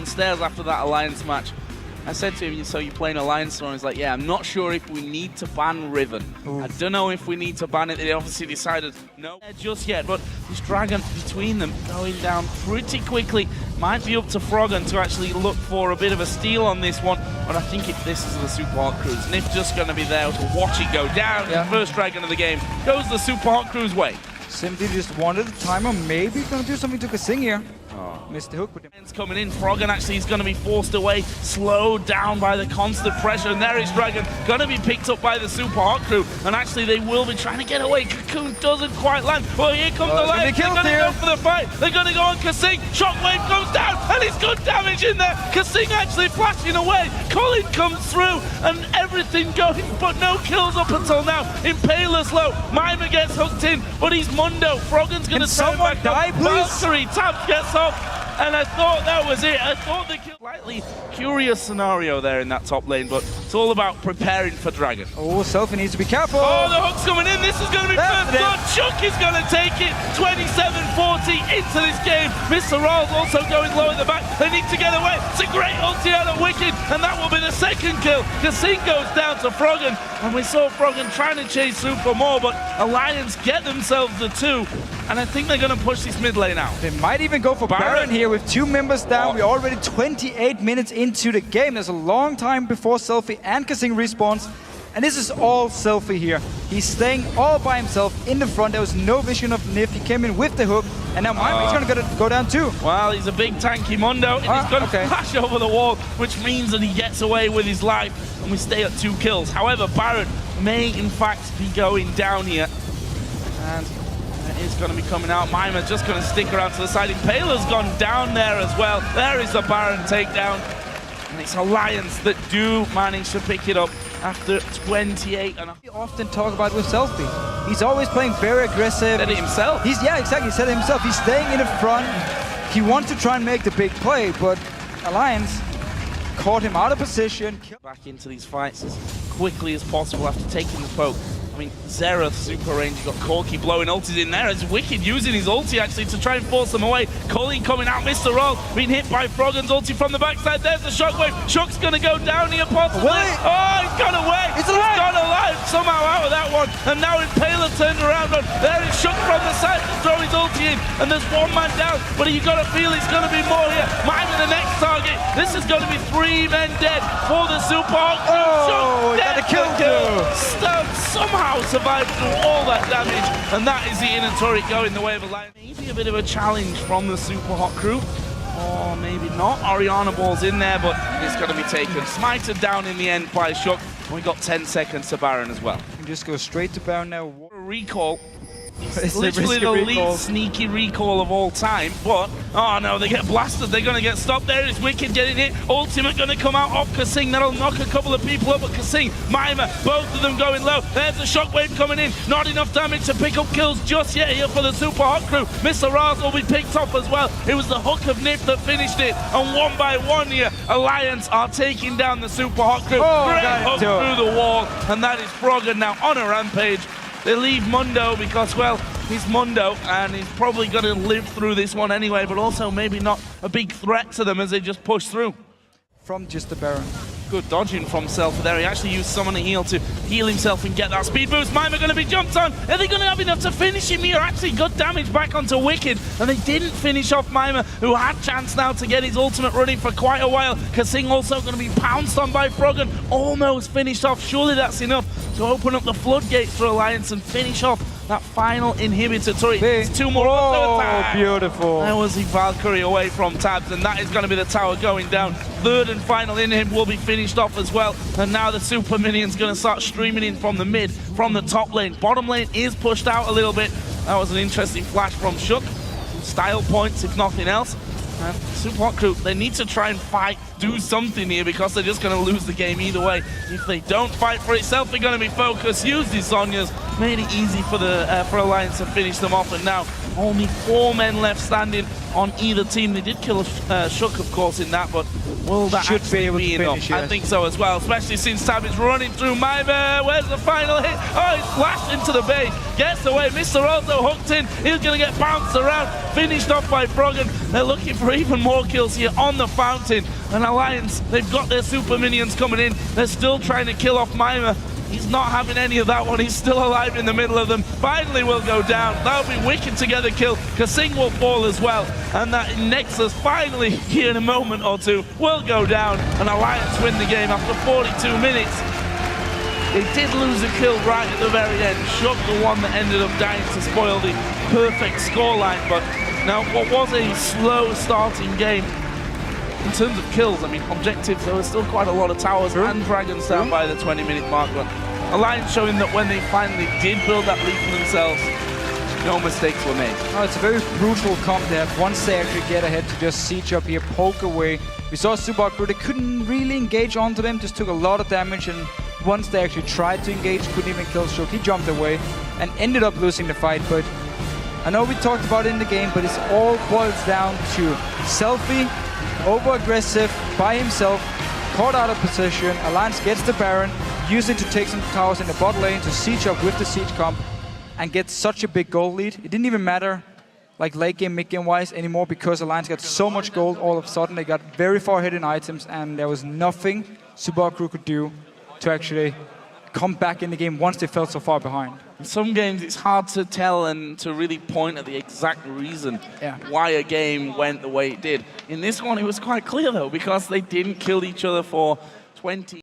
downstairs after that Alliance match. I said to him, so you're playing Alliance tomorrow? He's like, yeah, I'm not sure if we need to ban Riven. Ooh. I don't know if we need to ban it. They obviously decided no just yet, but this Dragon between them going down pretty quickly. Might be up to Froggen to actually look for a bit of a steal on this one, but I think if this is the Super Hot Cruise, Nif just going to be there to watch it go down. Yeah. The first Dragon of the game goes the Super Hot Cruise way. Simply just wanted the timer, maybe going to do something to Kasing here. Oh. Missed the hook with him. Coming in, Froggen actually is going to be forced away, slowed down by the constant pressure, and there is Dragon, going to be picked up by the Super Hot Crew, and actually they will be trying to get away. Cocoon doesn't quite land. Well, here comes the line. They're going to go for the fight. They're going to go on Kasing. Shockwave goes down, and it's good damage in there. Kasing actually flashing away. Colin comes through, and everything going, but no kills up until now. Impaler's low. Mima gets hooked in, but he's Mundo. Froggen's going to turn back up. Valkyrie, Tabs gets off. And I thought that was it. I thought the slightly curious scenario there in that top lane, but it's all about preparing for Dragon. Oh, Selfie needs to be careful. Oh, the hook's coming in. This is going to be first blood. Chuck is going to take it. 27-40 into this game. Mr. Rolls also going low at the back. They need to get away. It's a great ulti out of Wicked, and that will be the second kill. Kasing goes down to Froggen, and we saw Froggen trying to chase Supa more, but Alliance get themselves the 2, and I think they're going to push this mid lane out. They might even go for Baron here with 2 members down. We're already 28 minutes into the game. There's a long time before Selfie and Kasing respawns. And this is all Selfie here. He's staying all by himself in the front. There was no vision of Nif. He came in with the hook. And now Mima is going to go down too. Well, he's a big tanky Mundo. And he's going to flash over the wall, which means that he gets away with his life. And we stay at 2 kills. However, Baron may in fact be going down here. And is going to be coming out. Mima just going to stick around to the side. Impaler's gone down there as well. There is a Baron takedown. And it's Alliance that do manage to pick it up after 28. And we often talk about with Selfie. He's always playing very aggressive. Said it himself. Yeah, exactly. He said it himself. He's staying in the front. He wants to try and make the big play, but Alliance caught him out of position. Back into these fights as quickly as possible after taking the poke. I mean, Xerath super range, got Corki blowing ultis in there. It's Wicked using his ulti actually to try and force them away. Colleen coming out, Mr. Roll being hit by Froggen's ulti from the backside. There's the shockwave. Shock's gonna go down here possibly. Oh, he's gone away. He's gone alive somehow out of that one. And now Impaler turned around on. There is Shock from the side to throw his ulti in. And there's 1 man down, but you gotta feel it's gonna be more here. Mime the next target. This is gonna be 3 men dead for the Super Hot Crew. Oh, got a kill. Stubbs somehow survived through all that damage, and that is the inner turret going the way of Alliance. Maybe a bit of a challenge from the Super Hot Crew, or maybe not. Oriana Ball's in there, but it's going to be taken. Smited down in the end by Shook. We got 10 seconds to Baron as well. We just go straight to Baron now. Recall. It's literally the least sneaky recall of all time, but oh no, they get blasted. They're going to get stopped. There is Wicked getting hit. Ultimate going to come out off Kasing. That'll knock a couple of people up, but Kasing, Mima, both of them going low. There's the shockwave coming in. Not enough damage to pick up kills just yet here for the Super Hot Crew. Mr. Raz will be picked off as well. It was the hook of Nif that finished it, and 1 by 1 here, Alliance are taking down the Super Hot Crew. Great hook through the wall, and that is Froggen now on a rampage. They leave Mundo because, well, he's Mundo, and he's probably going to live through this one anyway, but also maybe not a big threat to them as they just push through. From just the Baron. Good dodging from Self there. He actually used Summon a Heal to heal himself and get that speed boost. Mima going to be jumped on. Are they going to have enough to finish him here? Actually got damage back onto Wicked, and they didn't finish off Mima, who had chance now to get his ultimate running for quite a while. Kasing also going to be pounced on by Froggen. Almost finished off. Surely that's enough to open up the floodgates for Alliance and finish off that final inhibitor turret. It's 2 more auto attacks. Beautiful. There was the Valkyrie away from Tabs, and that is going to be the tower going down. 3rd and final inhib will be finished off as well. And now the super minion's going to start streaming in from the mid, from the top lane. Bottom lane is pushed out a little bit. That was an interesting flash from Shook. Some style points, if nothing else. And Super Hot Crew, they need to try and fight, do something here, because they're just going to lose the game either way. If they don't fight for itself, they're going to be focused. Use these Zhonya's, made it easy for the for Alliance to finish them off, and now only 4 men left standing on either team. They did kill Shook, of course, in that, but will that actually be enough? I think so as well, especially since Tab is running through Mima. Where's the final hit? Oh, he's flashed into the base, gets away. Mr. also hooked in. He's going to get bounced around, finished off by Froggen. They're looking for even more kills here on the fountain. And Alliance, they've got their super minions coming in. They're still trying to kill off Mima. He's not having any of that one. He's still alive in the middle of them. Finally will go down. That'll be wicked together kill. Kasing will fall as well. And that Nexus finally, here in a moment or two, will go down. And Alliance win the game after 42 minutes. They did lose a kill right at the very end. Shook, the one that ended up dying to spoil the perfect scoreline. But now, what was a slow starting game, in terms of kills, I mean, objectives, there were still quite a lot of towers and dragons down by the 20-minute mark. But Alliance showing that when they finally did build that lead for themselves, no mistakes were made. Oh, it's a very brutal comp there. Once they actually get ahead to just siege up here, poke away. We saw Supa crew, they couldn't really engage onto them, just took a lot of damage, and once they actually tried to engage, couldn't even kill Shook. He jumped away and ended up losing the fight. But I know we talked about it in the game, but it all boils down to Selfie, over-aggressive by himself, caught out of position. Alliance gets the Baron, use it to take some towers in the bot lane to siege up with the siege comp and get such a big gold lead. It didn't even matter like late game, mid game wise anymore because Alliance got so much gold all of a sudden. They got very far ahead in items and there was nothing Supa crew could do to actually come back in the game once they felt so far behind. In some games, it's hard to tell and to really point at the exact reason why a game went the way it did. In this one, it was quite clear, though, because they didn't kill each other for 20...